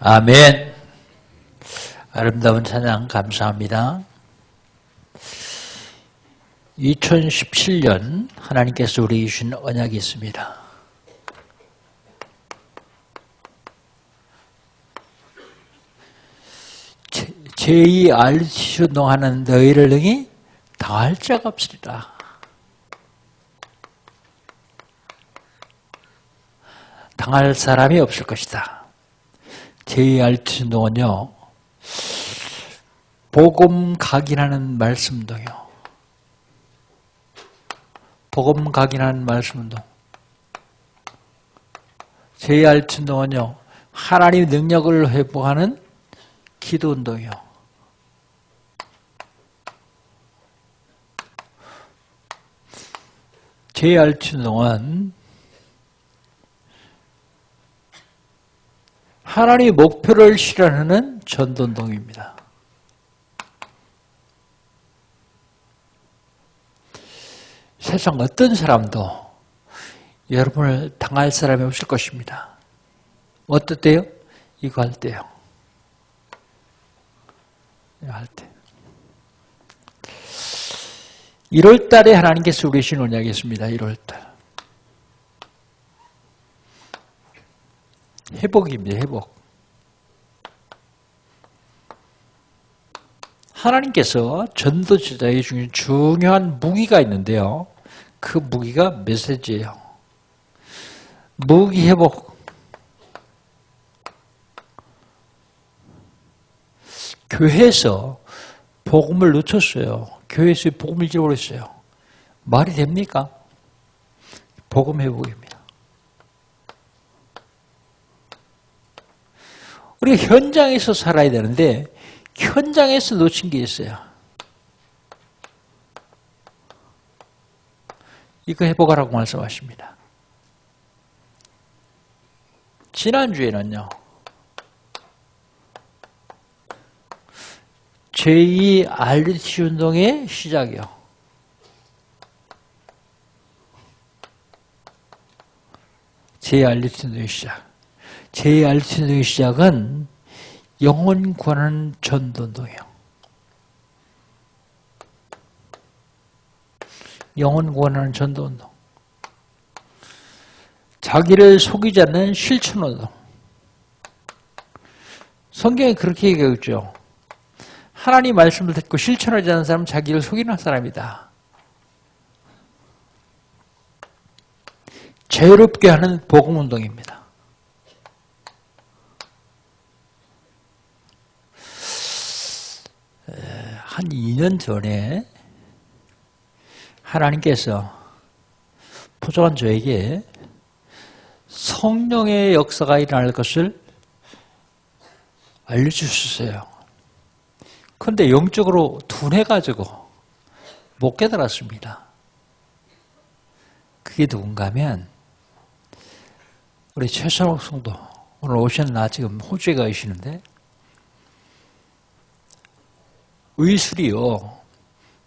아멘. 아름다운 찬양 감사합니다. 2017년 하나님께서 우리에게 주신 언약이 있습니다. 제2RC 운동하는 너희를 능히 당할 자가 없으리라. 당할 사람이 없을 것이다. 제2RC 운동은요, 복음 각인하는 말씀 운동이요. 복음 각인하는 말씀 운동. 제2RC 운동은요, 하나님의 능력을 회복하는 기도 운동이요. 제2RC 운동은 하나님의 목표를 실현하는 전도운동입니다. 세상 어떤 사람도 여러분을 당할 사람이 없을 것입니다. 어떨 때요? 이거 할 때요. 이거 할 때. 1월 달에 하나님께서 우리 주신 언약이 있습니다. 1월 달. 회복입니다. 회복. 하나님께서 전도자에게 주신 중요한 무기가 있는데요. 그 무기가 메시지예요. 무기 회복. 교회에서 복음을 놓쳤어요. 교회에서 복음을 잃어버렸어요. 말이 됩니까? 복음 회복입니다. 우리가 현장에서 살아야 되는데 현장에서 놓친 게 있어요. 이거 회복하라고 말씀하십니다. 지난주에는요, 제2RC 운동의 시작이요. 제2RC 운동의 시작. 제2RC 운동의 시작은 영혼 구하는 전도운동이요. 영혼 구하는 전도운동. 자기를 속이지 않는 실천운동. 성경에 그렇게 얘기하고 있죠. 하나님 말씀을 듣고 실천하지 않는 사람은 자기를 속이는 사람이다. 자유롭게 하는 복음운동입니다. 한 2년 전에 하나님께서 부족한 저에게 성령의 역사가 일어날 것을 알려주셨어요. 그런데 영적으로 둔해가지고 못 깨달았습니다. 그게 누군가 하면 우리 최선옥 성도, 오늘 오셨나 지금 호주에 가 계시는데 의술이요.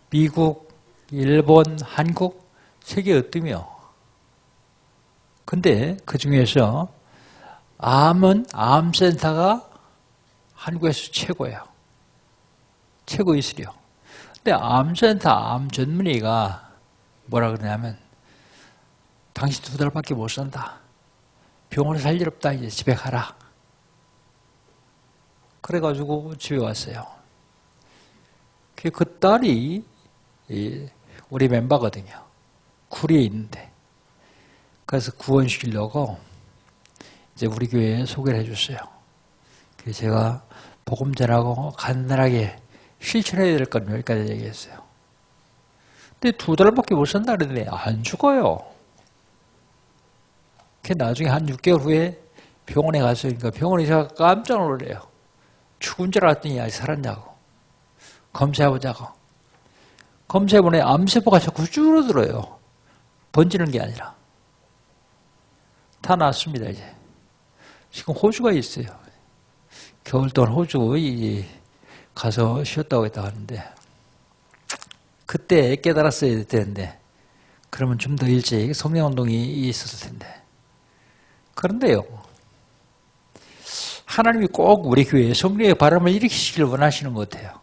미국, 일본, 한국, 세계 어떠며. 근데 그 중에서 암센터가 한국에서 최고예요. 최고 의술이요. 근데 암센터, 암 전문의가 뭐라 그러냐면 당신 2달밖에 못 산다. 병원에 살 일 없다. 이제 집에 가라. 그래가지고 집에 왔어요. 그 딸이 우리 멤버거든요. 구리에 있는데. 그래서 구원시키려고 이제 우리 교회에 소개를 해줬어요. 그래서 제가 복음 전하고 간단하게 실천해야 될 건 여기까지 얘기했어요. 근데 2달밖에 못 산다 그러는데 안 죽어요. 그 나중에 한 6개월 후에 병원에 갔으니까 병원에 제가 깜짝 놀래요. 죽은 줄 알았더니 아직 살았냐고. 검사해보자고. 검사해보니 암세포가 자꾸 줄어들어요. 번지는 게 아니라. 다 났습니다, 이제. 지금 호주가 있어요. 겨울 동안 호주 가서 쉬었다고 했다고 하는데, 그때 깨달았어야 되는데, 그러면 좀 더 일찍 성령운동이 있었을 텐데. 그런데요, 하나님이 꼭 우리 교회에 성령의 바람을 일으키시길 원하시는 것 같아요.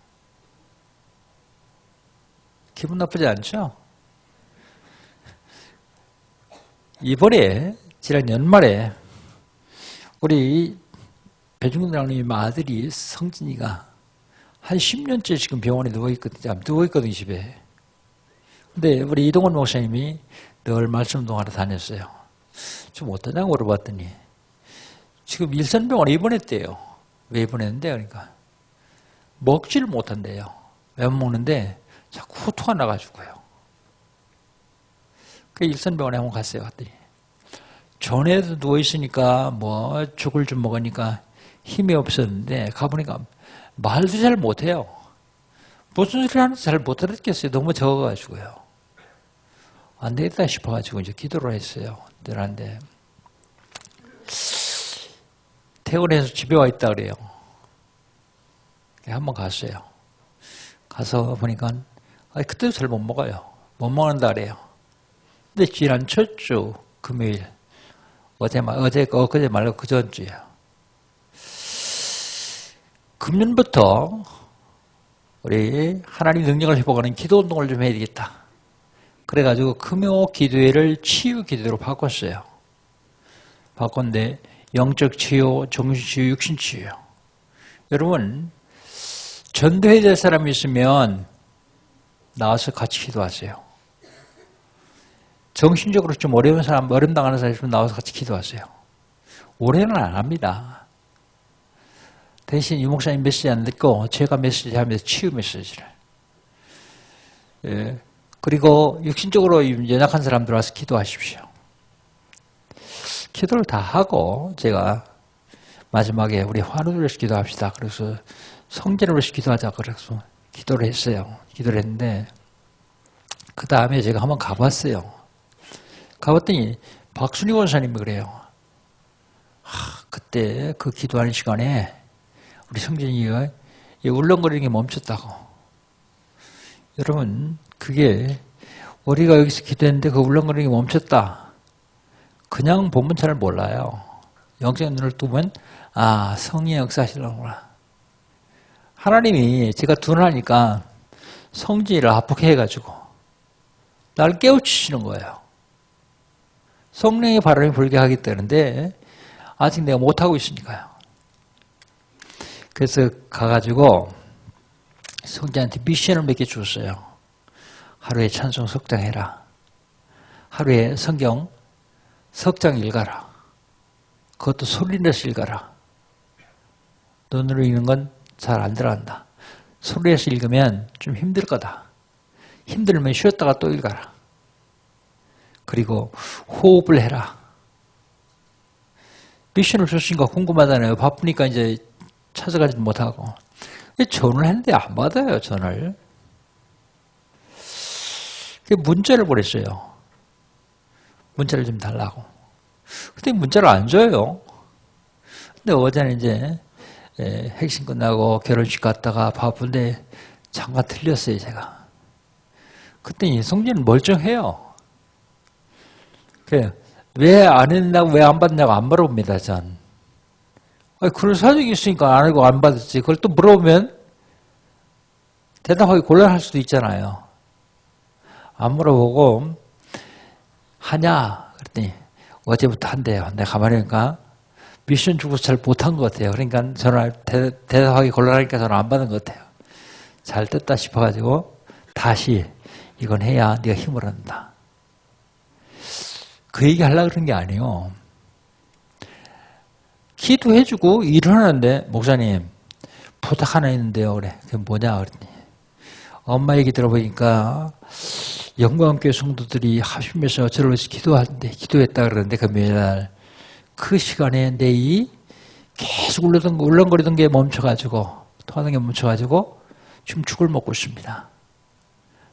기분 나쁘지 않죠? 이번에 지난 연말에 우리 배중장님 아들이 성진이가 한 10년째 지금 병원에 누워있거든요. 누워있거든요, 집에. 근데 우리 이동원 목사님이 늘 말씀동하러 다녔어요. 좀 어떠냐고 물어봤더니 지금 일산병원에 입원했대요. 왜 입원했는데? 그러니까 먹지를 못한대요. 왜 못 먹는데 자꾸 후투가 나가지고요. 그 일산병원에 한번 갔어요. 갔더니 전에도 누워있으니까 뭐 죽을 좀 먹으니까 힘이 없었는데 가보니까 말도 잘 못해요. 무슨 소리 하는지 잘 못 알아듣겠어요. 너무 적어가지고요. 안 되겠다 싶어가지고 이제 기도를 했어요. 늘한데 퇴원해서 집에 와 있다 그래요. 한번 갔어요. 가서 보니까 그때도 잘 못 먹어요. 못 먹는다 그래요. 근데 지난 첫 주 금요일 어제 엊그제 말고 그 전주야. 금년부터 우리 하나님 능력을 회복하는 기도 운동을 좀 해야 되겠다. 그래가지고 금요 기도회를 치유 기도로 바꿨어요. 바꿨는데 영적 치유, 정신 치유, 육신 치유. 여러분 전도해야 될 사람이 있으면 나와서 같이 기도하세요. 정신적으로 좀 어려운 사람, 어려움 당하는 사람이 있으면 나와서 같이 기도하세요. 오래는 안 합니다. 대신 유 목사님 메시지 안 듣고 제가 메시지 하면서 치유 메시지를. 예. 그리고 육신적으로 연약한 사람들 와서 기도하십시오. 기도를 다 하고 제가 마지막에 우리 환우를 위해서 기도합시다. 그래서 성전을 위해서 기도하자. 그래서 기도를 했어요. 기도를 했는데 그 다음에 제가 한번 가봤어요. 가봤더니 박순희 원사님이 그래요. 그때 그 기도하는 시간에 우리 성진이가 울렁거리는 게 멈췄다고. 여러분 그게 우리가 여기서 기도했는데 그 울렁거리는 게 멈췄다. 그냥 보면 잘 몰라요. 영적 눈을 뜨면 성령의 역사하시는구나. 하나님이 제가 둔하니까 성진이를 아프게 해가지고 날 깨우치시는 거예요. 성령의 바람이 불게 하겠다는데 아직 내가 못하고 있으니까요. 그래서 가가지고 성진한테 미션을 몇 개 줬어요. 하루에 찬송 석장 해라. 하루에 성경 석장 읽어라. 그것도 소리 내서 읽어라. 눈으로 읽는 건 잘 안 들어간다. 소리 내서 읽으면 좀 힘들 거다. 힘들면 쉬었다가 또 읽어라. 그리고 호흡을 해라. 미션을 줬으니까 궁금하잖아요. 바쁘니까 이제 찾아가지도 못하고. 전화를 했는데 안 받아요, 전화를. 문자를 보냈어요. 문자를 좀 달라고. 근데 문자를 안 줘요. 근데 어제는 이제 핵심 끝나고 결혼식 갔다가 바쁜데 잠깐 틀렸어요, 제가. 그때 성진은 멀쩡해요. 왜 안 했냐고, 왜 안 받냐고 안 물어봅니다, 전. 그럴 사정이 있으니까 안 하고 안 받았지. 그걸 또 물어보면 대답하기 곤란할 수도 있잖아요. 안 물어보고, 하냐? 그랬더니, 어제부터 한대요. 내가 가만히 보니까 미션 주고 잘 못한 것 같아요. 그러니까 전화, 대답하기 곤란하니까 전화 안 받은 것 같아요. 잘 됐다 싶어가지고, 다시, 이건 해야 네가 힘을 얻는다. 그 얘기 하려고 그런 게 아니에요. 기도해주고 일하는데, 목사님, 부탁 하나 있는데요. 그래. 그게 뭐냐? 그랬더니, 엄마 얘기 들어보니까, 영광교회 성도들이 합심해서 저를 위해서 기도했다 그러는데, 금요일날. 그 시간에 내 이 계속 울렁거리던 게 멈춰가지고, 통하는 게 멈춰가지고, 지금 죽을 먹고 있습니다.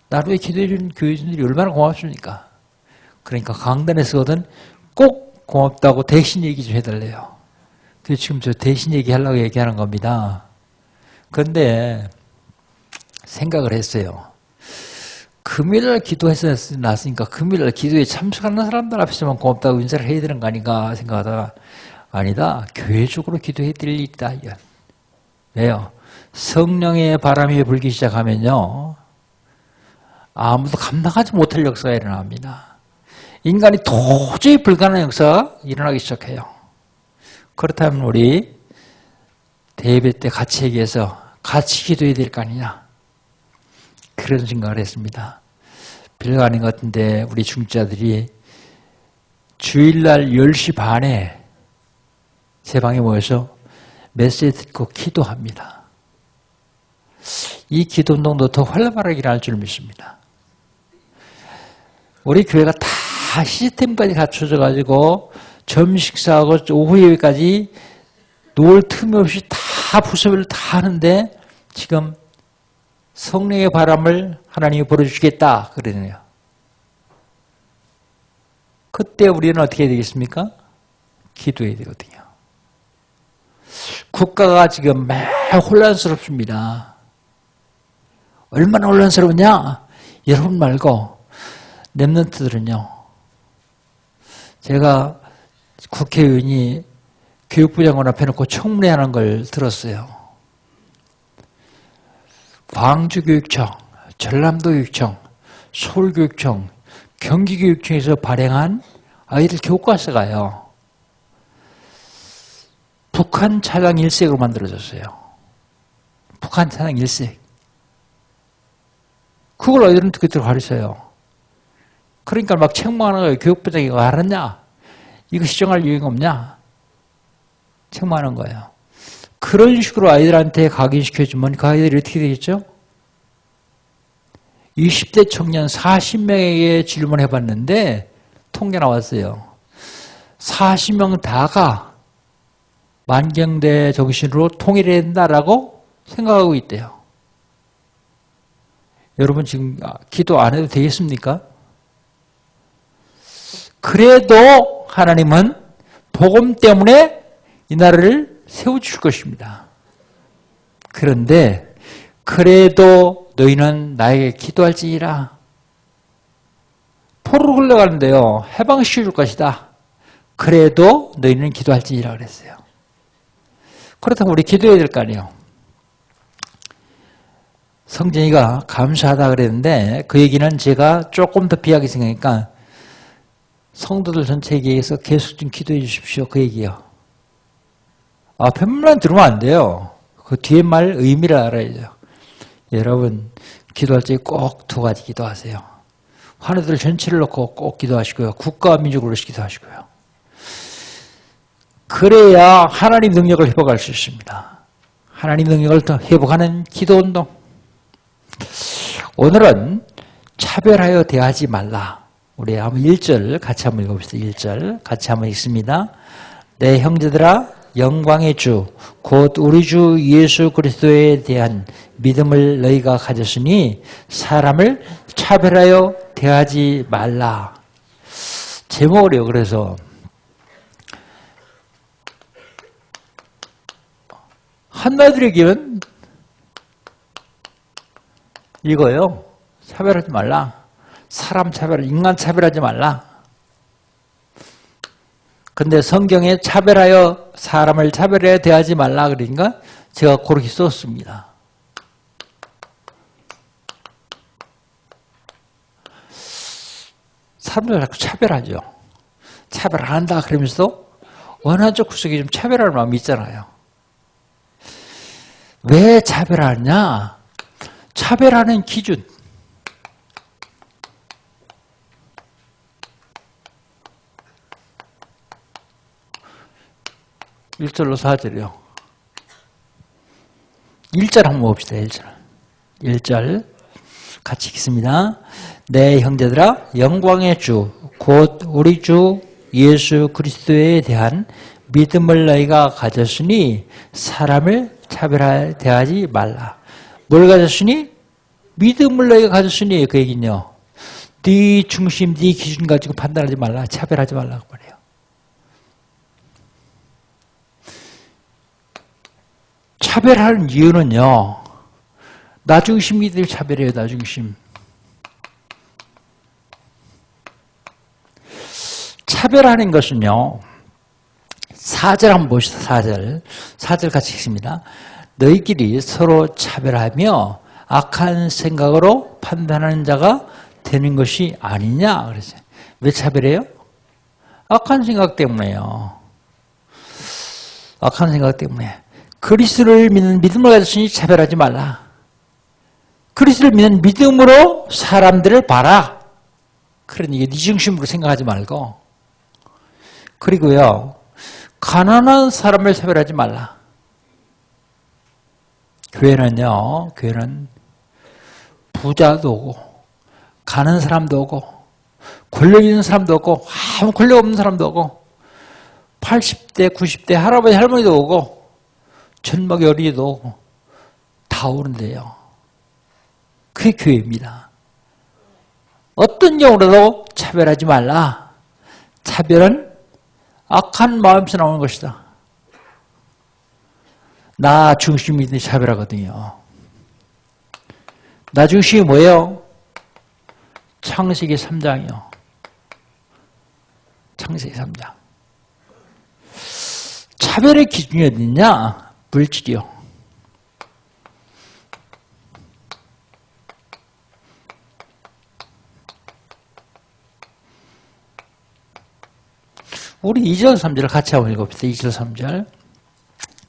나를 위해 기도해주는 교회진들이 얼마나 고맙습니까? 그러니까 강단에서거든 꼭 고맙다고 대신 얘기 좀 해달래요. 그래서 지금 저 대신 얘기하려고 얘기하는 겁니다. 그런데 생각을 했어요. 금요일날 기도해서 났으니까 금요일날 기도에 참석하는 사람들 앞에서만 고맙다고 인사를 해야 되는 거 아닌가 생각하다가 아니다. 교회적으로 기도해 드릴 일이다. 이건. 왜요? 성령의 바람이 불기 시작하면요. 아무도 감당하지 못할 역사가 일어납니다. 인간이 도저히 불가능한 역사가 일어나기 시작해요. 그렇다면 우리 대예배 때 같이 얘기해서 같이 기도해야 될 거 아니냐. 그런 생각을 했습니다. 별거 아닌 것 같은데 우리 중자들이 주일날 10시 반에 제 방에 모여서 메시지 듣고 기도합니다. 이 기도 운동도 더 활발하게 일어날 줄 믿습니다. 우리 교회가 다 시스템까지 갖춰져 가지고 점심 식사하고 오후 예배까지 놓을 틈이 없이 다 부서별로 다 하는데 지금 성령의 바람을 하나님이 불어주시겠다 그러네요. 그때 우리는 어떻게 해야 되겠습니까? 기도해야 되거든요. 국가가 지금 매우 혼란스럽습니다. 얼마나 혼란스러우냐? 여러분 말고 랩런트들은요. 제가 국회의원이 교육부 장관 앞에 놓고 청문회하는 걸 들었어요. 광주교육청, 전남도교육청, 서울교육청, 경기교육청에서 발행한 아이들 교과서가요. 북한 차량 일색으로 만들어졌어요. 북한 차량 일색. 그걸 아이들은 어떻게 가르쳐요? 그러니까 막 책망하는 거예요. 교육부장이 이거 알았냐? 이거 시정할 유행 없냐? 책망하는 거예요. 그런 식으로 아이들한테 각인시켜주면 그 아이들이 어떻게 되겠죠? 20대 청년 40명에게 질문해봤는데 통계 나왔어요. 40명 다가 만경대 정신으로 통일해야 된다라고 생각하고 있대요. 여러분 지금 기도 안 해도 되겠습니까? 그래도 하나님은 복음 때문에 이 나라를 세워주실 것입니다. 그런데 그래도 너희는 나에게 기도할지니라. 포로 흘러가는데요. 해방시켜줄 것이다. 그래도 너희는 기도할지니라 그랬어요. 그렇다면 우리 기도해야 될 거 아니에요. 성진이가 감사하다 그랬는데 그 얘기는 제가 조금 더 비하게 생각하니까 성도들 전체에게 의해서 계속 좀 기도해 주십시오. 그 얘기요. 앞에만 들으면 안 돼요. 그 뒤에 말 의미를 알아야죠. 여러분 기도할 때 꼭 두 가지 기도하세요. 환우들 전체를 놓고 꼭 기도하시고요. 국가와 민족을 위해서 기도하시고요. 그래야 하나님 능력을 회복할 수 있습니다. 하나님 능력을 더 회복하는 기도운동. 오늘은 차별하여 대하지 말라. 우리 한번 1절 같이 한번 읽어봅시다. 1절 같이 한번 읽습니다. 내 형제들아 영광의 주 곧 우리 주 예수 그리스도에 대한 믿음을 너희가 가졌으니 사람을 차별하여 대하지 말라. 제목을요. 그래서 한마디로 얘기하면 이거요. 차별하지 말라. 사람 차별, 인간 차별하지 말라. 근데 성경에 차별하여 사람을 차별하여 대하지 말라 그러니까 제가 그렇게 썼습니다. 사람들 자꾸 차별하죠. 차별 안 한다 그러면서도 어느 한쪽 구석에 좀 차별하는 마음이 있잖아요. 왜 차별하느냐? 차별하는 기준. (1절로) (4절이요) 1절 한번 봅시다. 1절. 1절 같이 읽습니다. 내 형제들아 영광의 주 곧 우리 주 예수 그리스도에 대한 믿음을 너희가 가졌으니 사람을 차별하여 대하지 말라. 뭘 가졌으니? 믿음을 너희가 가졌으니 그 얘기는요. 네 중심, 네 기준 가지고 판단하지 말라. 차별하지 말라고 말해요. 차별하는 이유는요. 나 중심이들 차별해요. 나 중심. 차별하는 것은요. 4절 한번 보시다. 4절. 4절 같이 읽습니다. 너희끼리 서로 차별하며 악한 생각으로 판단하는 자가 되는 것이 아니냐 그랬어요. 왜 차별해요? 악한 생각 때문에요. 악한 생각 때문에. 그리스도를 믿는 믿음을 가졌으니 차별하지 말라. 그리스도를 믿는 믿음으로 사람들을 봐라. 그러니 이게 네 중심으로 생각하지 말고. 그리고요. 가난한 사람을 차별하지 말라. 교회는요. 교회는 부자도 오고 가는 사람도 오고 권력 있는 사람도 오고 아무 권력 없는 사람도 오고 80대 90대 할아버지 할머니도 오고 젊은이 어린이도 오고 다 오는데요. 그게 교회입니다. 어떤 경우라도 차별하지 말라. 차별은 악한 마음에서 나오는 것이다. 나 중심이 차별하거든요. 나 중심이 뭐예요? 창세기 3장이요. 창세기 3장. 차별의 기준이 어딨냐? 물질이요. 우리 2절 3절 같이 한번 읽어봅시다. 2절 3절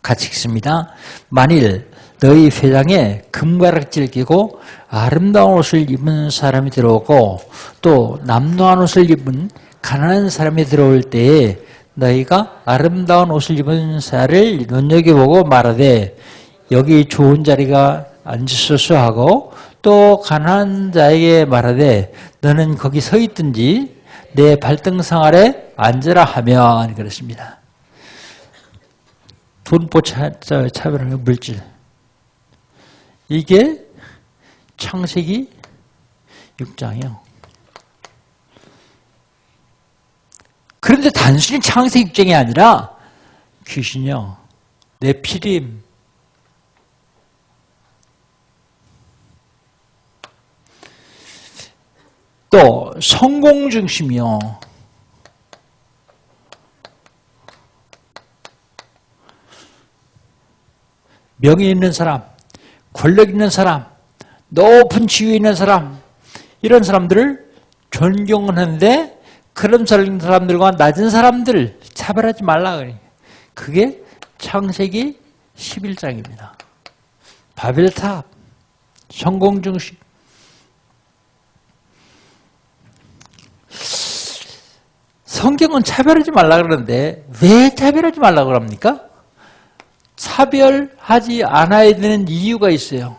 같이 읽습니다. 만일 너희 회당에 금가락지를 끼고 아름다운 옷을 입은 사람이 들어오고 또 남노한 옷을 입은 가난한 사람이 들어올 때에 너희가 아름다운 옷을 입은 자를 눈여겨보고 말하되 여기 좋은 자리가 앉으소서 하고 또 가난한 자에게 말하되 너는 거기 서 있든지 내 발등상 아래 앉으라 하면 그렇습니다. 분포 차별하는 물질. 이게 창세기 6장이요. 그런데 단순히 창세기 6장이 아니라 귀신이요. 네피림. 또 성공 중심이요. 명예 있는 사람, 권력 있는 사람, 높은 지위에 있는 사람, 이런 사람들을 존경하는데 그런 사람들과 낮은 사람들 차별하지 말라 그래요. 그게 창세기 11장입니다. 바벨탑, 성공 중심. 성경은 차별하지 말라 그러는데 왜 차별하지 말라 그럽니까? 차별하지 않아야 되는 이유가 있어요.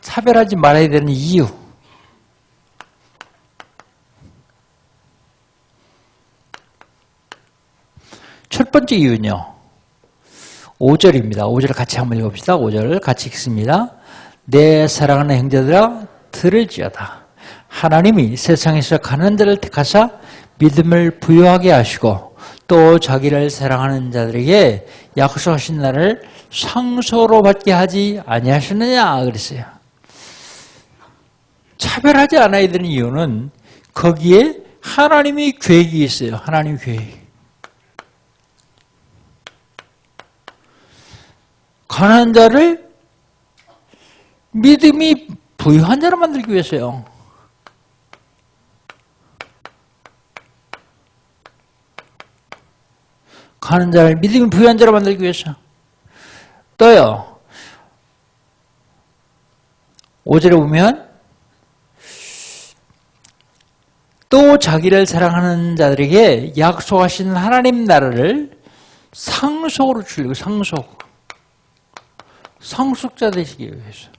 차별하지 말아야 되는 이유. 첫 번째 이유는요. 5절입니다. 5절 같이 한번 읽어봅시다. 5절 같이 읽습니다. 내 사랑하는 형제들아 들을지어다. 하나님이 세상에서 가난한 자를 택하사 믿음을 부여하게 하시고 또 자기를 사랑하는 자들에게 약속하신 날을 상소로 받게 하지 아니하셨느냐 그랬어요. 차별하지 않아야 되는 이유는 거기에 하나님의 계획이 있어요. 하나님의 계획. 가난한 자를 믿음이 부유한 자로 만들기 위해서요. 가난한 자를 믿음이 부유한 자로 만들기 위해서. 또요. 5절에 보면 또 자기를 사랑하는 자들에게 약속하신 하나님 나라를 상속으로 주려고. 상속자 되시기 위해서.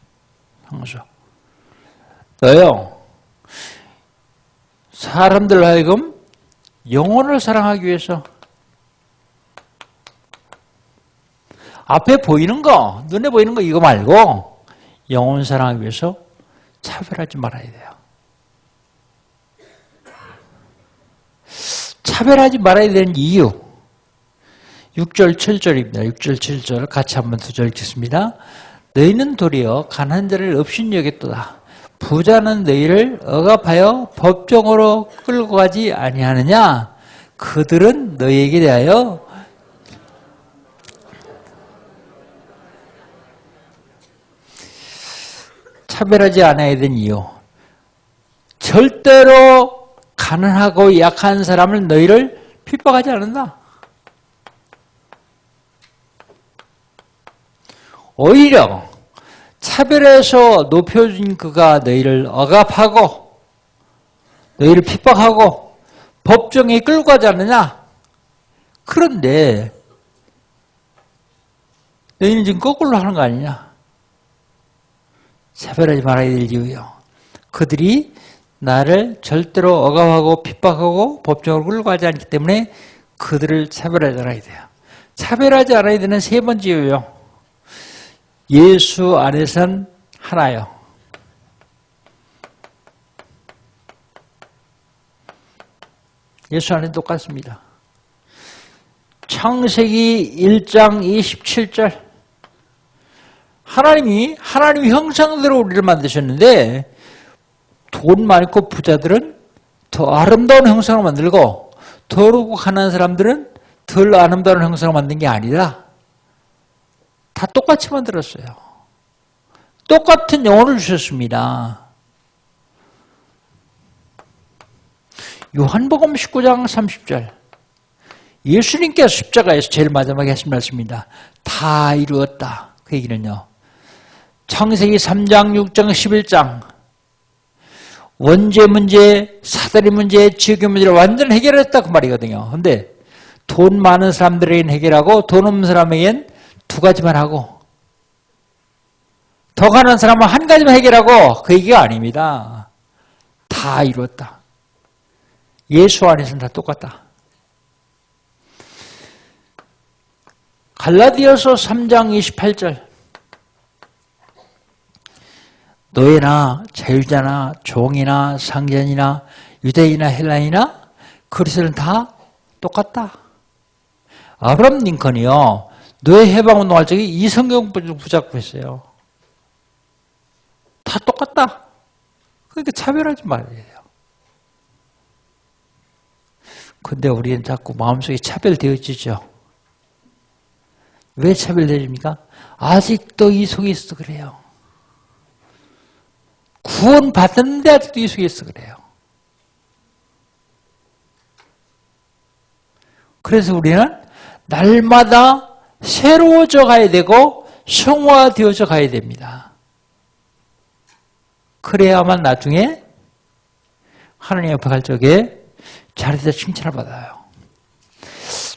상속. 또요. 사람들 하여금 영혼을 사랑하기 위해서. 앞에 보이는 거, 눈에 보이는 거 이거 말고 영혼 사랑하기 위해서 차별하지 말아야 돼요. 차별하지 말아야 되는 이유. 6절, 7절입니다. 6절, 7절 같이 한번 두 절 읽겠습니다. 너희는 도리어 가난한 자를 없인 여겼도다. 부자는 너희를 억압하여 법정으로 끌고 가지 아니하느냐. 그들은 너희에게 대하여 차별하지 않아야 되는 이유. 절대로 가난하고 약한 사람을 너희를 핍박하지 않는다. 오히려 차별해서 높여준 그가 너희를 억압하고 너희를 핍박하고 법정에 끌고 가지 않느냐. 그런데 너희는 지금 거꾸로 하는 거 아니냐. 차별하지 말아야 될 이유요. 그들이 나를 절대로 억압하고 핍박하고 법정으로 끌고 가지 않기 때문에 그들을 차별하지 않아야 돼요. 차별하지 않아야 되는 세 번째 이유요. 예수 안에선 하나요. 예수 안에 똑같습니다. 창세기 1장 27절 하나님이 형상대로 우리를 만드셨는데 돈 많고 부자들은 더 아름다운 형상을 만들고 더럽고 가난한 사람들은 덜 아름다운 형상을 만든 게 아니라 다 똑같이 만들었어요. 똑같은 영혼을 주셨습니다. 요한복음 19장 30절 예수님께서 십자가에서 제일 마지막에 하신 말씀입니다. 다 이루었다. 그 얘기는요. 창세기 3장, 6장, 11장 원죄 문제, 사다리 문제, 지옥의 문제를 완전히 해결했다 그 말이거든요. 그런데 돈 많은 사람들에겐 해결하고 돈 없는 사람에겐 두 가지만 하고 더 가난한 사람은 한 가지만 해결하고 그 얘기가 아닙니다. 다 이루었다. 예수 안에서는 다 똑같다. 갈라디아서 3장 28절 노예나 자유자나 종이나 상전이나 유대인이나 헬라인이나 그리스도는 다 똑같다. 아브라함 링컨이요. 노예 해방운동할 적에 이 성경 붙잡고 했어요. 다 똑같다. 그러니까 차별하지 말아야 돼요. 근데 우리는 자꾸 마음속에 차별되어지죠. 왜 차별되십니까? 아직도 이 속에 있어 그래요. 구원 받았는데 아직도 이 속에 있어 그래요. 그래서 우리는 날마다 새로워져 가야 되고 성화되어져 가야 됩니다. 그래야만 나중에 하나님 옆에 갈 적에 자리에서 칭찬을 받아요.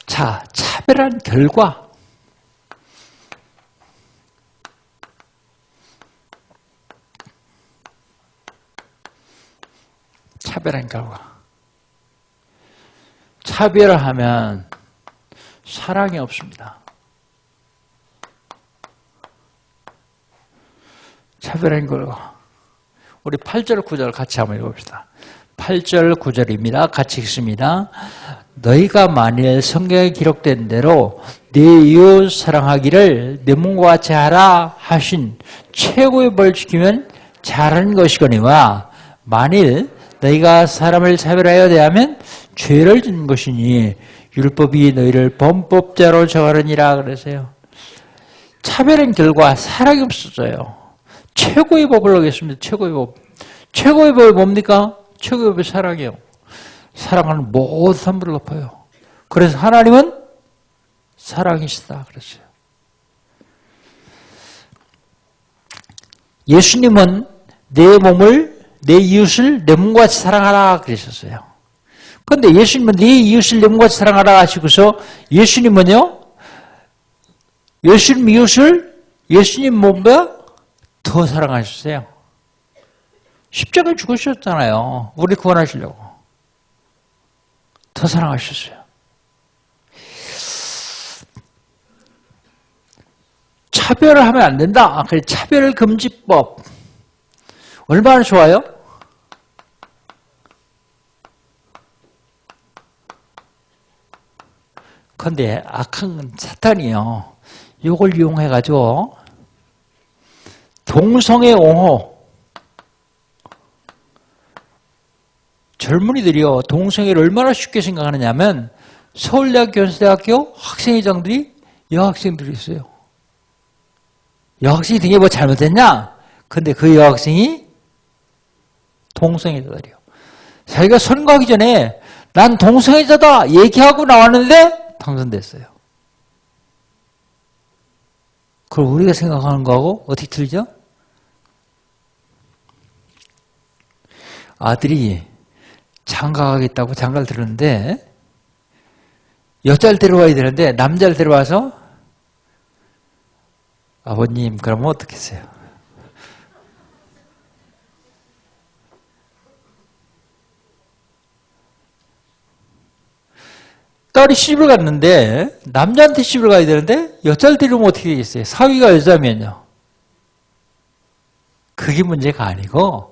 자, 차별한 결과 차별한 결과 차별하면 사랑이 없습니다. 차별한 결과 우리 8절 9절 같이 한번 읽어봅시다. 8절 9절입니다. 같이 읽습니다. 너희가 만일 성경에 기록된 대로 네 이웃 사랑하기를 내 몸과 같이 하라 하신 최고의 벌을 지키면 잘하는 것이거니와 만일 너희가 사람을 차별하여 대하면 죄를 짓는 것이니 율법이 너희를 범법자로 정하느니라 그러세요. 차별한 결과 사랑이 없어져요. 최고의 법을 하겠습니다. 최고의 법. 최고의 법이 뭡니까? 최고의 법이 사랑이에요. 사랑하는 모든 사람들을 높여요. 그래서 하나님은 사랑이시다 그랬어요. 예수님은 내 이웃을 내 몸과 같이 사랑하라 그러셨어요. 그런데 예수님은 내 이웃을 내 몸과 같이 사랑하라 하시고서 예수님은요. 예수님 이웃을 예수님 몸보다 더 사랑하셨어요. 십자가에 죽으셨잖아요. 우리 구원하시려고. 더 사랑하셨어요. 차별을 하면 안 된다. 그래 차별금지법. 얼마나 좋아요? 그런데 악한 사탄이요. 이걸 이용해가지고 동성애 옹호, 젊은이들이요, 동성애를 얼마나 쉽게 생각하느냐면 서울대학교, 연세대학교 학생회장들이 여학생들이 있어요. 여학생이 되게 뭐 잘못했냐? 근데 그 여학생이 동성애자들이요. 자기가 선거하기 전에 난 동성애자다 얘기하고 나왔는데 당선됐어요. 그럼 우리가 생각하는 거하고 어떻게 틀리죠? 아들이 장가 가겠다고 장가를 들었는데 여자를 데려와야 되는데 남자를 데려와서 아버님 그러면 어떻겠어요? 딸이 시집을 갔는데 남자한테 시집을 가야 되는데 여자를 데려오면 어떻게 되겠어요? 사위가 여자면요. 그게 문제가 아니고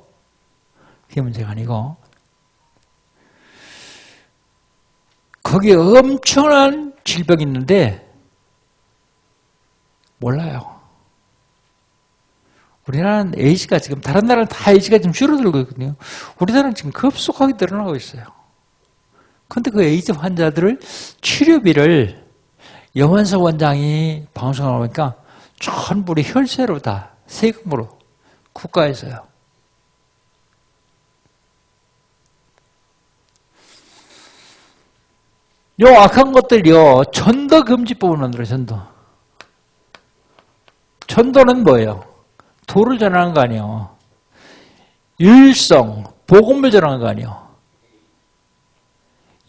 거기에 엄청난 질병이 있는데 몰라요. 우리나라는 에이즈가 지금 다른 나라는 다 에이즈가 지금 줄어들고 있거든요. 우리나라는 지금 급속하게 늘어나고 있어요. 그런데 그 에이즈 환자들을 치료비를 염원석 원장이 방송을 하니까 전부 우리 혈세로 다 세금으로 국가에서요. 요 악한 것들이요. 전도금지법을 만들어요. 전도는 뭐예요? 도를 전하는 거 아니에요. 율성, 복음을 전하는 거 아니에요.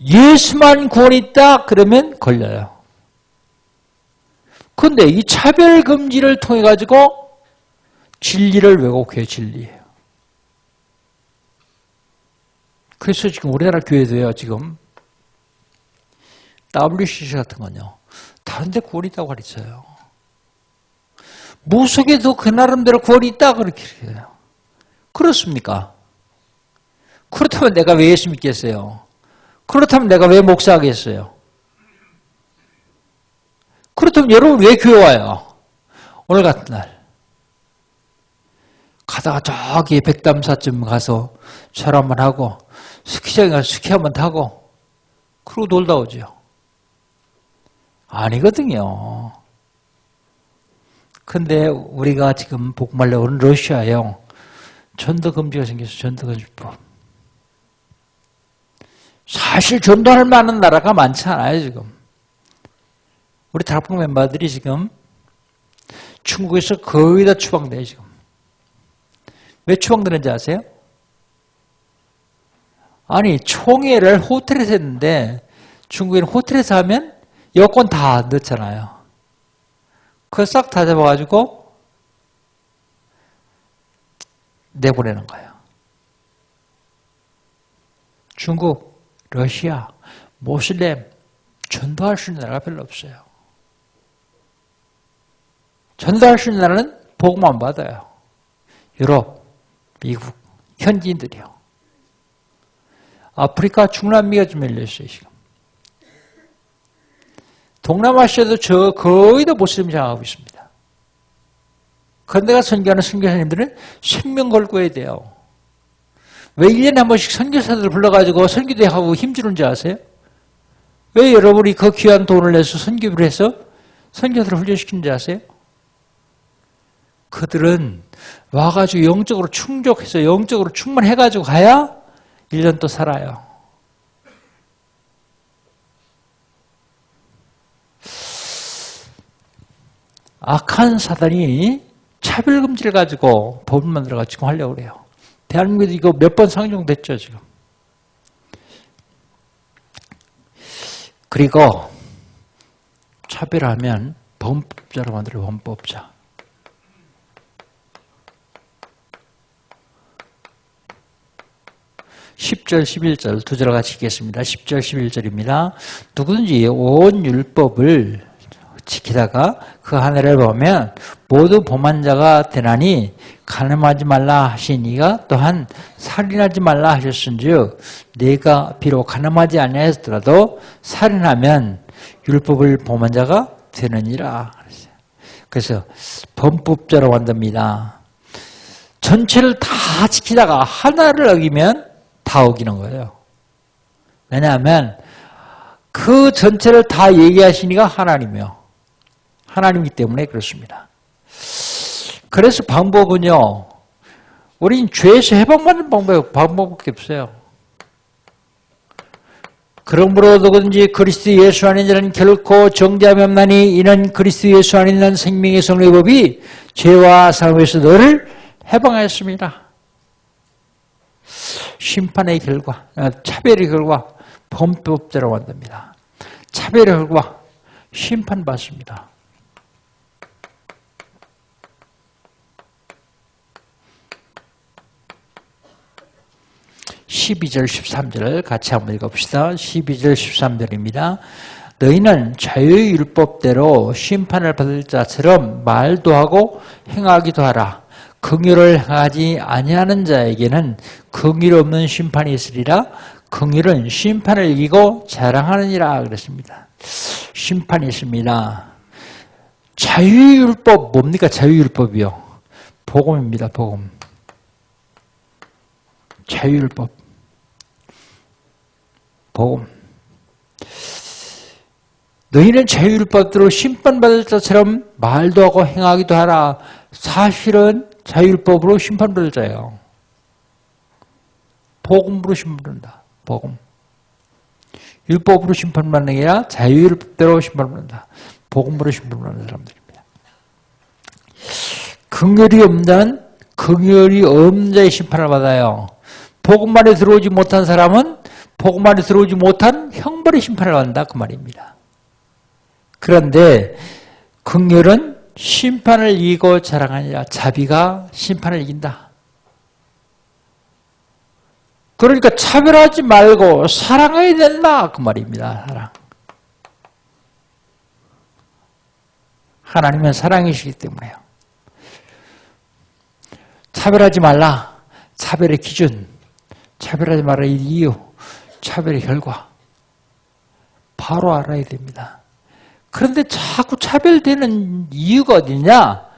예수만 구원이 있다 그러면 걸려요. 그런데 이 차별금지를 통해 가지고 진리를 왜곡해요. 진리예요. 그래서 지금 우리나라 교회도요. 지금 WCC 같은 건요. 다른 데 구원이 있다고 가르쳐요. 무속에도 그 나름대로 구원이 있다 그렇게 해요. 그렇습니까? 그렇다면 내가 왜 예수 믿겠어요? 그렇다면 내가 왜 목사하겠어요? 그렇다면 여러분 왜 교회 와요? 오늘 같은 날 가다가 저기 백담사쯤 가서 절 한번 하고 스키장에 가서 스키 한번 타고 그러고 놀다 오죠. 아니거든요. 근데 우리가 지금 복음을 내오는 러시아에요. 전도금지가 생겨서 전도금지법. 사실 전도할 만한 나라가 많지 않아요, 지금. 우리 다락방 멤버들이 지금 중국에서 거의 다 추방돼요, 지금. 왜 추방되는지 아세요? 아니, 총회를 호텔에서 했는데 중국에는 호텔에서 하면 여권 다 넣잖아요. 그거 싹 다 잡아가지고 내보내는 거예요. 중국, 러시아, 모슬렘 전도할 수 있는 나라가 별로 없어요. 전도할 수 있는 나라는 복음만 받아요. 유럽, 미국, 현지인들이요. 아프리카, 중남미가 좀 열려있어요, 지금. 동남아시아도 거의 다 모슬림 장악하고 있습니다. 그런데 가 선교하는 선교사님들은 생명 걸고 해야 돼요. 왜 1년에 한 번씩 선교사들 불러가지고 선교대하고 힘주는지 아세요? 왜 여러분이 그 귀한 돈을 내서 선교비를 해서 선교사들을 훈련시키는지 아세요? 그들은 와가지고 영적으로 충족해서 영적으로 충만해가지고 가야 1년 또 살아요. 악한 사단이 차별금지를 가지고 법을 만들어가지고 지금 하려고 그래요. 대한민국에도 이거 몇 번 상정됐죠, 지금. 그리고 차별하면 범법자로 만들어요, 범법자. (10절) (11절) 두 절 같이 읽겠습니다. 10절 11절입니다. 누구든지 온 율법을 지키다가 그 하늘을 보면 모두 범한 자가 되나니 간음하지 말라 하신 이가 또한 살인하지 말라 하셨은즉 내가 비록 간음하지 아니하였더라도 살인하면 율법을 범한 자가 되느니라. 그래서 범법자로 만듭니다. 전체를 다 지키다가 하나를 어기면 다 어기는 거예요. 왜냐하면 그 전체를 다 얘기하시니까 하나님이요. 하나님이기 때문에 그렇습니다. 그래서 방법은요. 우린 죄에서 해방받는 방법밖에 없어요. 그러므로 누구든지 그리스도 예수 안에 있는 자는 결코 정죄함이 없나니 이는 그리스도 예수 안에 있는 생명의 성령의 법이 죄와 사함에서 너를 해방하였습니다. 심판의 결과, 차별의 결과, 범법대로 만듭니다. 차별의 결과, 심판받습니다. (12절) (13절) 같이 한번 읽어봅시다. 12절 13절입니다. 너희는 자유율법대로 심판을 받을 자처럼 말도 하고 행하기도 하라. 긍휼을 행하지 아니하는 자에게는 긍휼 없는 심판이 있으리라. 긍휼은 심판을 이기고 자랑하느니라 그랬습니다. 심판이 있습니다. 자유율법 뭡니까? 자유율법이요. 복음입니다. 복음. 자유율법. 복음. 너희는 자유율법대로 심판받을 자처럼 말도 하고 행하기도 하라. 사실은 자유율법으로 심판받을 자예요. 복음으로 심판받는다. 복음. 율법으로 심판받는 게 아니라 자유율법대로 심판받는다. 복음으로 심판받는 사람들입니다. 긍휼이 없는 자의 심판을 받아요. 복음 안에 들어오지 못한 사람은 복음 안에 들어오지 못한 형벌의 심판을 받는다 그 말입니다. 그런데 긍휼은 심판을 이기고 자랑하니라. 자비가 심판을 이긴다. 그러니까 차별하지 말고 사랑해야 된다 그 말입니다. 사랑. 하나님은 사랑이시기 때문에요. 차별하지 말라. 차별의 기준, 차별하지 말라 이 이유, 차별의 결과 바로 알아야 됩니다. 그런데 자꾸 차별되는 이유가 어디냐?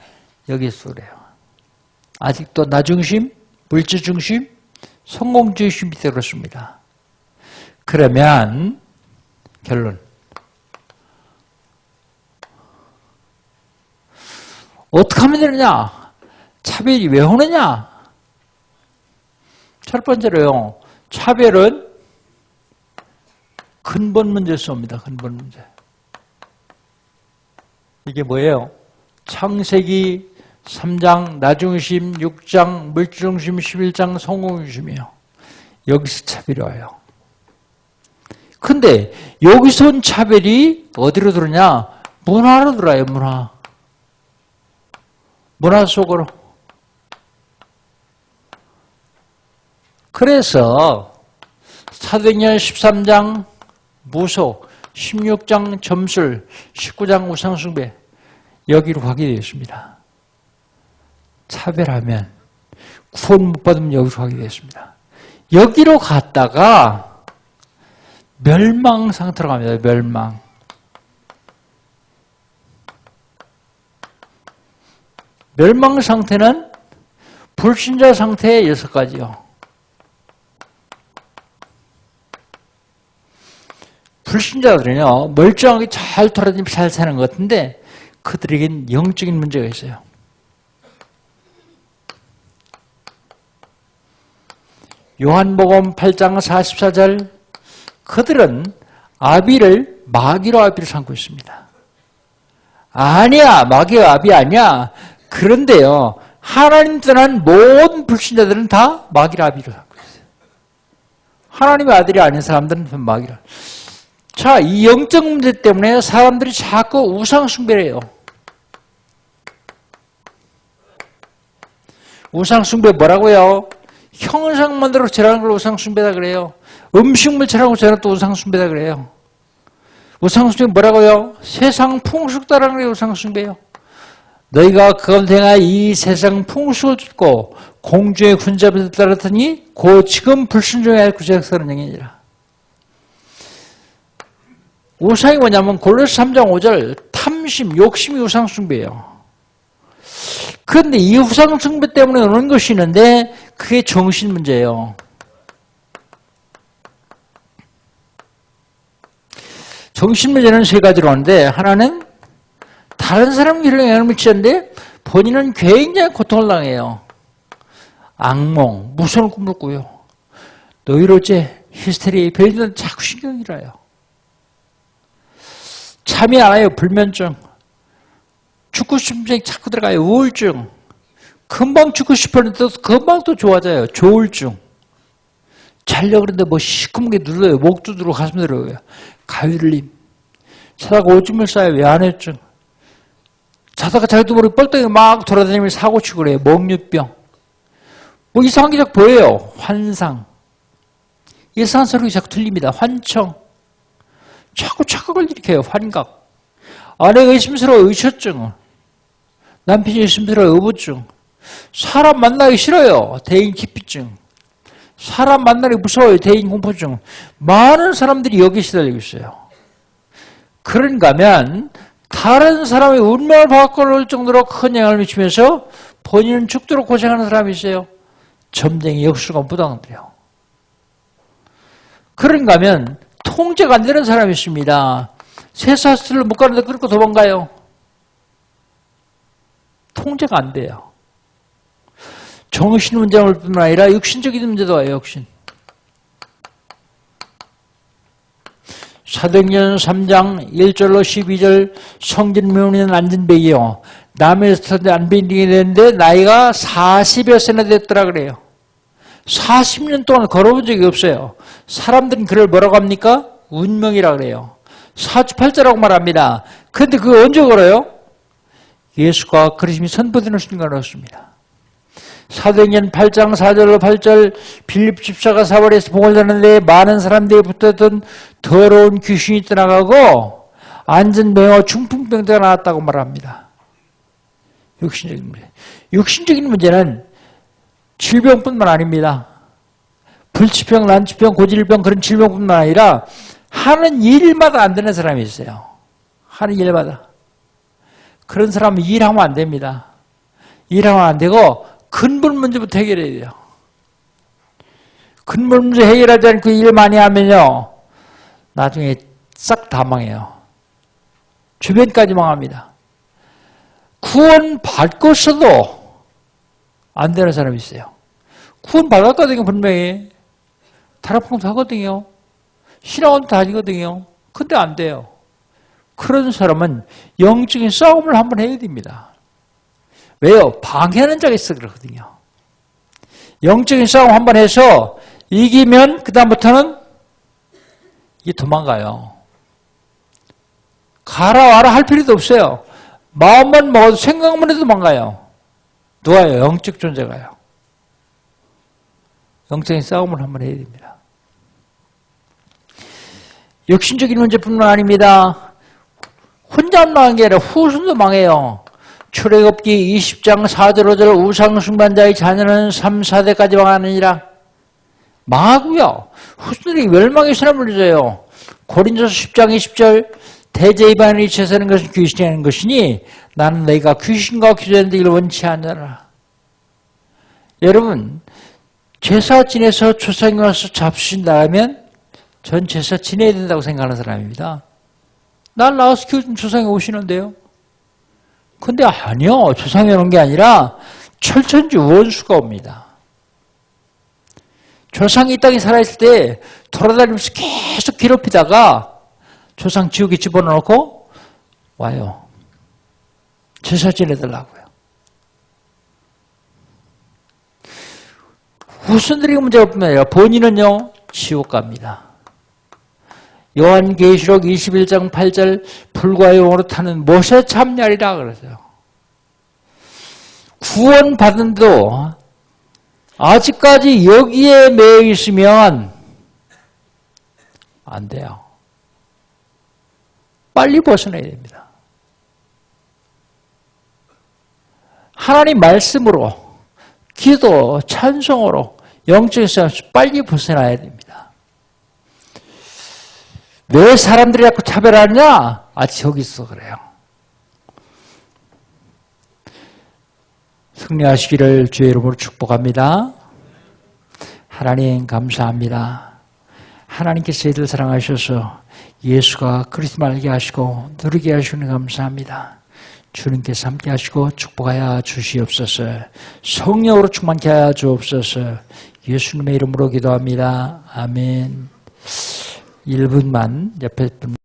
여기서 그래요. 아직도 나중심, 물질중심, 성공중심이 그렇습니다. 그러면 결론. 어떻게 하면 되느냐? 차별이 왜 오느냐? 첫 번째로요. 차별은 근본 문제에서 옵니다. 근본 문제. 이게 뭐예요? 창세기 3장 나중심, 6장 물질중심, 11장 성공중심이에요. 여기서 차별이 와요. 근데 여기서 온 차별이 어디로 들어오냐? 문화로 들어와요. 문화. 문화 속으로. 그래서 사도행전 13장 무속, 16장 점술, 19장 우상숭배 여기로 가게 되어 있습니다. 차별하면 구원 못 받으면 여기로 가게 되어 있습니다. 여기로 갔다가 멸망 상태로 갑니다. 멸망. 멸망 상태는 불신자 상태의 6가지요. 불신자들은요, 멀쩡하게 잘 돌아다니며 잘 사는 것 같은데, 그들에겐 영적인 문제가 있어요. 요한복음 8장 44절, 그들은 마귀로 아비를 삼고 있습니다. 아니야, 마귀가 아비 아니야. 그런데요, 하나님 떠난 모든 불신자들은 다 마귀로 아비를 삼고 있어요. 하나님의 아들이 아닌 사람들은 마귀로. 자, 이 영적 문제 때문에 사람들이 자꾸 우상 숭배를 해요. 우상 숭배 뭐라고요? 형상 만들어 저라는 걸 우상 숭배다 그래요. 음식물 저라고 저는 또 우상 숭배다 그래요. 우상 숭배 뭐라고요? 세상 풍습 따라는 게 우상 숭배예요. 너희가 그가운데 행하여 이 세상 풍습을 듣고 공주의 군잡을 따랐더니 곧 지금 불순종의 할 구제역사는 영이니라. 우상이 뭐냐면 골로새 3장 5절 탐심, 욕심이 우상 숭배예요. 그런데 이 우상 숭배 때문에 오는 것이 있는데 그게 정신 문제예요. 정신문제는 세 가지로 하는데, 하나는 다른 사람 일에 영향을 미치는데 본인은 굉장히 고통을 당해요. 악몽, 무서운 꿈을 꾸요. 노이로제, 히스테리, 별일은 자꾸 신경이 일어요. 잠이 안 와요. 불면증. 죽고 싶은 생각이 자꾸 들어가요. 우울증. 금방 죽고 싶었는데 금방 또 좋아져요. 조울증. 자려고 그러는데 뭐 시커멓게 눌러요. 목도 들어 가슴 들어요. 가위를림. 자다가 오줌을 싸요. 외환해증. 자다가 자기도 모르게 뻘떡이 막 돌아다니면서 사고치고 그래요. 멍유병. 뭐 이상한 게 자꾸 보여요. 환상. 이상한 소리가 자꾸 들립니다. 환청. 자꾸 착각을 일으켜요. 환각. 아내가 의심스러워 의처증. 남편이 의심스러워 의부증. 사람 만나기 싫어요. 대인 기피증. 사람 만나기 무서워요. 대인 공포증. 많은 사람들이 여기에 시달리고 있어요. 그런가 하면 다른 사람의 운명을 바꿔놓을 정도로 큰 영향을 미치면서 본인은 죽도록 고생하는 사람이 있어요. 점쟁이, 역수가, 무당들이요. 그런가 하면 통제가 안 되는 사람이 있습니다. 쇠사슬을 못 가는데 끌고 도망가요. 통제가 안 돼요. 정신 문제일 뿐만 아니라 육신적인 문제도 와요. 육신. 사도행전 3장 1절로 12절 성진명리는 안진뱅이요. 남에서 안빈딩이 됐는데 나이가 40여 세나 됐더라 그래요. 40년 동안 걸어본 적이 없어요. 사람들은 그를 뭐라고 합니까? 운명이라 그래요. 사주팔자라고 말합니다. 그런데 그거 언제 걸어요? 예수가 그리심이 선포되는 순간에 얻습니다. 사도행전 8장 4절로 8절 빌립 집사가 사발에서 복을 전하는데 많은 사람들이 붙었던 더러운 귀신이 떠나가고 안전병어 중풍병자가 나왔다고 말합니다. 육신적인 문제. 육신적인 문제는 질병뿐만 아닙니다. 불치병, 난치병, 고질병 그런 질병뿐만 아니라 하는 일마다 안 되는 사람이 있어요. 하는 일마다. 그런 사람은 일하면 안 됩니다. 일하면 안 되고 근본 문제부터 해결해야 돼요. 근본 문제 해결하지 않고 일 많이 하면요. 나중에 싹 다 망해요. 주변까지 망합니다. 구원 받고서도 안 되는 사람이 있어요. 구원 받았거든요. 분명히. 타락풍도 하거든요. 신앙원도 다니거든요. 근데 안 돼요. 그런 사람은 영적인 싸움을 한번 해야 됩니다. 왜요? 방해하는 자가 있어 그렇거든요. 영적인 싸움 한번 해서 이기면 그 다음부터는 이게 도망가요. 가라 와라 할 필요도 없어요. 마음만 먹어도 생각만 해도 도망가요. 누가요? 영적 존재가요. 영적인 싸움을 한번 해야 됩니다. 육신적인 문제뿐만 아닙니다. 혼자 망한 게 아니라 후손도 망해요. 출애굽기 20장 4절 5절 우상숭반자의 자녀는 3, 4대까지 망하느니라. 망하고요. 후손들이 멸망의 시험을 늦어요. 고린도서 10장 20절 대제이반이 제사하는 것은 귀신이 하는 것이니 나는 너희가 귀신과 교제하는데 이를 원치 않느라. 여러분 제사 지내서 조상이 와서 잡수신다 하면 전 제사 지내야 된다고 생각하는 사람입니다. 날 나와서 키워준 조상이 오시는데요. 근데 아니요. 조상이 오는 게 아니라 철천지 원수가 옵니다. 조상이 이 땅에 살아있을 때 돌아다니면서 계속 괴롭히다가 조상 지옥에 집어넣고 와요. 제사 지내달라고요. 후손들이 문제가 뿐만 아니라 본인은요. 지옥 갑니다. 요한계시록 21장 8절 불과 영으로 타는 못에 참냐리라 그러세요. 구원받은데도 아직까지 여기에 매여 있으면 안 돼요. 빨리 벗어나야 됩니다. 하나님 말씀으로 기도, 찬송으로 영적인 싸움에서 빨리 벗어나야 됩니다. 왜 사람들이 자꾸 차별하느냐? 아직 여기 있어 그래요. 승리하시기를 주의 이름으로 축복합니다. 하나님 감사합니다. 하나님께서 저희들 사랑하셔서 예수가 그리스도 알게 하시고 누리게 하시니 감사합니다. 주님께서 함께 하시고 축복하여 주시옵소서. 성령으로 충만케 하여 주옵소서. 예수님의 이름으로 기도합니다. 아멘. 1분만 옆에 분